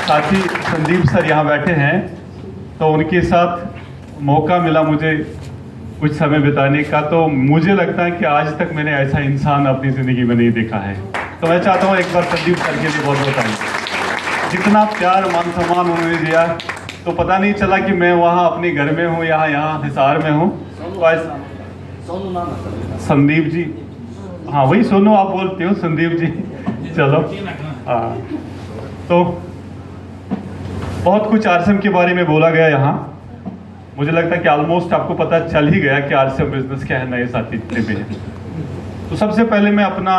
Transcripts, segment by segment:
साथी संदीप सर यहाँ बैठे हैं, तो उनके साथ मौका मिला मुझे कुछ समय बिताने का, तो मुझे लगता है कि आज तक मैंने ऐसा इंसान अपनी ज़िंदगी में नहीं देखा है। तो मैं चाहता हूँ एक बार संदीप सर के लिए बहुत बहुत तारीफ। जितना प्यार मान सम्मान उन्होंने दिया, तो पता नहीं चला कि मैं वहाँ अपने घर में हूँ, यहाँ हिसार में हूँ। तो ऐसा संदीप जी, हाँ वही सोनू आप बोलते हो, संदीप जी, चलो हाँ। तो बहुत कुछ आरसीएम के बारे में बोला गया यहाँ। मुझे लगता है कि ऑलमोस्ट आपको पता चल ही गया कि आरसीएम बिजनेस क्या है, नए साथी जितने भी हैं। तो सबसे पहले मैं अपना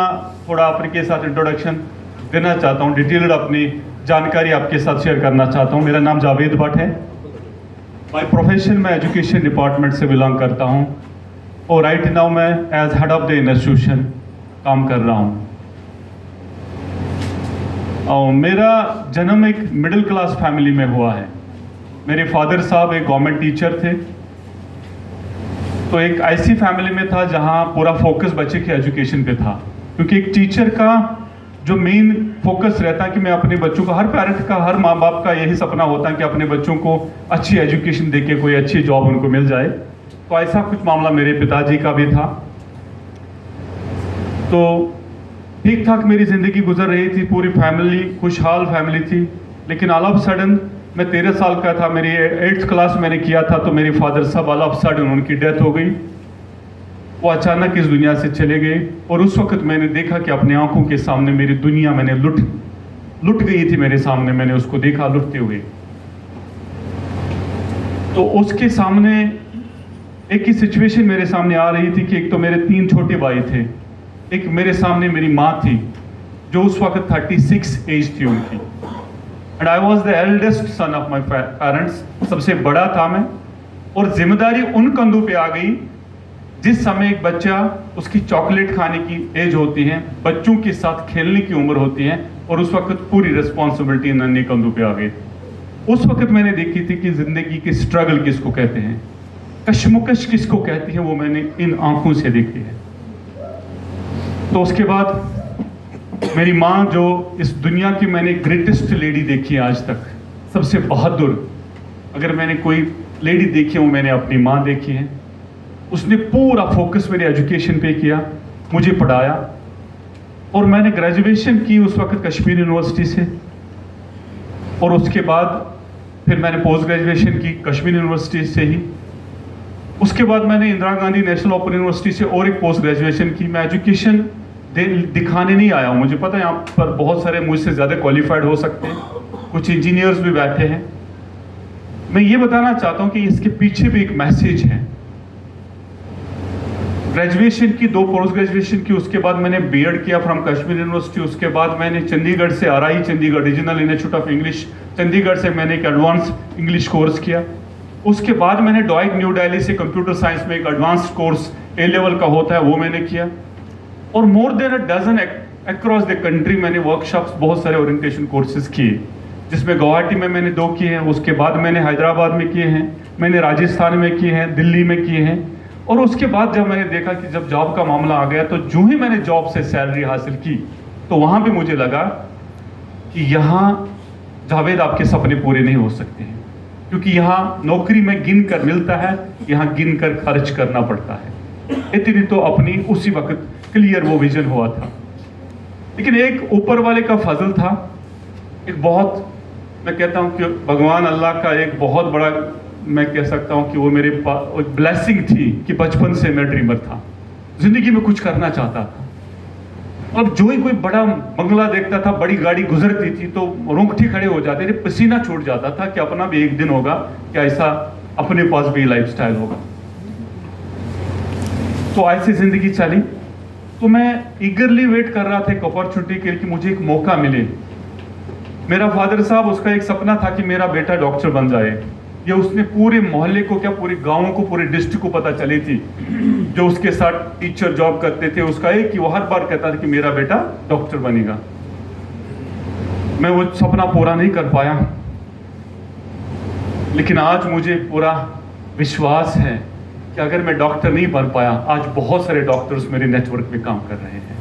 थोड़ा आपके साथ इंट्रोडक्शन देना चाहता हूँ, डिटेल्ड अपनी जानकारी आपके साथ शेयर करना चाहता हूँ। मेरा नाम जावेद भट्ट है। बाय प्रोफेशन मैं एजुकेशन डिपार्टमेंट से बिलोंग करता हूँ और राइट नाउ मैं as head of the institution काम कर रहा हूँ। और मेरा जन्म एक मिडिल क्लास फैमिली में हुआ है। मेरे फादर साहब एक गवर्नमेंट टीचर थे, तो एक ऐसी फैमिली में था जहाँ पूरा फोकस बच्चे के एजुकेशन पे था, क्योंकि एक टीचर का जो मेन फोकस रहता है कि मैं अपने बच्चों को, हर पेरेंट का, हर माँ बाप का यही सपना होता है कि अपने बच्चों को अच्छी एजुकेशन देके कोई अच्छी जॉब उनको मिल जाए। तो ऐसा कुछ मामला मेरे पिताजी का भी था। तो ठीक ठाक मेरी ज़िंदगी गुजर रही थी, पूरी फैमिली खुशहाल फैमिली थी। लेकिन ऑल ऑफ सडन मैं 13 साल का था, मेरी 8th क्लास मैंने किया था, तो मेरे फादर साहब ऑल ऑफ सडन उनकी डेथ हो गई। वो अचानक इस दुनिया से चले गए और उस वक्त मैंने देखा कि अपने आंखों के सामने मेरी दुनिया मैंने लुट गई थी मेरे सामने, मैंने उसको देखा लुटते हुए। तो उसके सामने एक ही सिचुएशन मेरे सामने आ रही थी कि एक तो मेरे 3 छोटे भाई थे, एक मेरे सामने मेरी माँ थी जो उस वक्त 36 एज थी उनकी, and I was the eldest son of my parents. सबसे बड़ा था मैं, और जिम्मेदारी उन कंधों पे आ गई जिस समय एक बच्चा, उसकी चॉकलेट खाने की एज होती है, बच्चों के साथ खेलने की उम्र होती है, और उस वक्त पूरी रिस्पॉन्सिबिलिटी नन्हे कंधों पे आ गई। उस वक्त मैंने देखी थी कि जिंदगी की स्ट्रगल किसको कहते हैं, कश्मकश किसको कहती है, वो मैंने इन आंखों से देखी है। तो उसके बाद मेरी माँ, जो इस दुनिया की मैंने ग्रेटेस्ट लेडी देखी है आज तक, सबसे बहादुर अगर मैंने कोई लेडी देखी है वो मैंने अपनी माँ देखी है। उसने पूरा फोकस मेरे एजुकेशन पे किया, मुझे पढ़ाया, और मैंने ग्रेजुएशन की उस वक्त कश्मीर यूनिवर्सिटी से, और उसके बाद फिर मैंने पोस्ट ग्रेजुएशन की कश्मीर यूनिवर्सिटी से ही। उसके बाद मैंने Indira Gandhi national open university से और एक पोस्ट ग्रेजुएशन की। मैं एजुकेशन दिखाने नहीं आया हूँ, मुझे पता है यहाँ पर बहुत सारे मुझसे ज़्यादा क्वालिफाइड हो सकते हैं, कुछ इंजीनियर्स भी बैठे हैं। मैं ये बताना चाहता हूँ कि इसके पीछे भी एक मैसेज है। ग्रेजुएशन की, 2 पोस्ट ग्रेजुएशन की, उसके बाद मैंने बीएड किया फ्रॉम कश्मीर यूनिवर्सिटी। उसके बाद मैंने चंडीगढ़ से RI Chandigarh regional institute of English Chandigarh से मैंने एक एडवांस इंग्लिश कोर्स किया। उसके बाद मैंने डॉइक न्यू दिल्ली से कंप्यूटर साइंस में एक एडवांस कोर्स A लेवल का होता है, वो मैंने किया। और more than a dozen across the country मैंने वर्कशॉप्स, बहुत सारे ओरिएंटेशन कोर्सेज किए, जिसमें गुवाहाटी में मैंने 2 किए हैं, उसके बाद मैंने हैदराबाद में किए हैं, मैंने राजस्थान में किए हैं, दिल्ली में किए हैं। और उसके बाद जब मैंने देखा कि जब जॉब का मामला आ गया, तो जो ही मैंने जॉब से सैलरी हासिल की, तो वहाँ भी मुझे लगा कि यहाँ जावेद आपके सपने पूरे नहीं हो सकते हैं, क्योंकि यहाँ नौकरी में गिन कर मिलता है, यहाँ गिन कर खर्च करना पड़ता है। इतनी तो अपनी उसी वक्त क्लियर वो विजन हुआ था। लेकिन एक ऊपर वाले का फजल था, एक बहुत, मैं कहता हूँ कि भगवान अल्लाह का एक बहुत बड़ा, मैं कह सकता हूँ कि वो मेरे पास ब्लेसिंग थी कि बचपन से मैं ड्रीमर था, जिंदगी में कुछ करना चाहता था। अब जो ही कोई बड़ा बंगला देखता था, बड़ी गाड़ी गुजरती थी, तो रोंगटे खड़े हो जाते थे, पसीना छूट जाता था कि अपना भी एक दिन होगा कि ऐसा अपने पास भी लाइफस्टाइल होगा। तो ऐसी जिंदगी चली। तो मैं ईगरली वेट कर रहा था एक अपॉर्चुनिटी के लिए कि मुझे एक मौका मिले। मेरा फादर साहब, उसका एक सपना था कि मेरा बेटा डॉक्टर बन जाए। ये उसने पूरे मोहल्ले को, क्या पूरे गांव को, पूरे डिस्ट्रिक्ट को पता चली थी। जो उसके साथ टीचर जॉब करते थे, उसका एक कि वो हर बार कहता था कि मेरा बेटा डॉक्टर बनेगा। मैं वो सपना पूरा नहीं कर पाया, लेकिन आज मुझे पूरा विश्वास है कि अगर मैं डॉक्टर नहीं बन पाया, आज बहुत सारे डॉक्टर्स मेरे नेटवर्क में काम कर रहे हैं,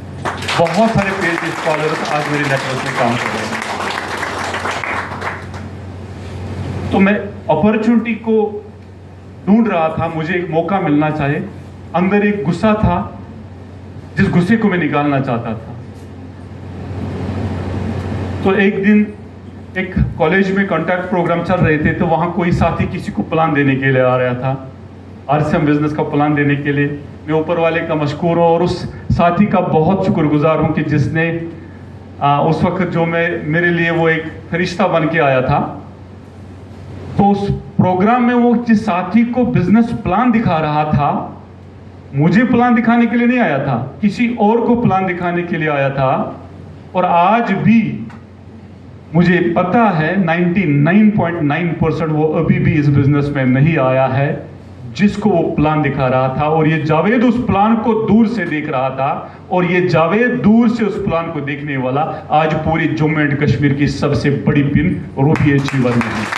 बहुत सारे PhD स्कॉलर्स आज मेरे नेटवर्क में काम कर रहे हैं। तो मैं अपॉर्चुनिटी को ढूंढ रहा था, मुझे एक मौका मिलना चाहिए। अंदर एक गुस्सा था, जिस गुस्से को मैं निकालना चाहता था। तो एक दिन एक कॉलेज में कॉन्टैक्ट प्रोग्राम चल रहे थे, तो वहाँ कोई साथी किसी को प्लान देने के लिए आ रहा था, RCM बिजनेस का प्लान देने के लिए। मैं ऊपर वाले का मशकूर हूँ और उस साथी का बहुत शुक्रगुजार हूँ कि जिसने उस वक्त जो मेरे लिए वो एक फरिश्ता बन के आया था। तो उस प्रोग्राम में वो जिस साथी को बिजनेस प्लान दिखा रहा था, मुझे प्लान दिखाने के लिए नहीं आया था, किसी और को प्लान दिखाने के लिए आया था। और आज भी मुझे पता है 99.9% वो अभी भी इस बिजनेस में नहीं आया है जिसको वो प्लान दिखा रहा था। और ये जावेद उस प्लान को दूर से देख रहा था, और ये जावेद दूर से उस प्लान को देखने वाला आज पूरी जम्मू एंड कश्मीर की सबसे बड़ी पिन रूबी अचीवर में है।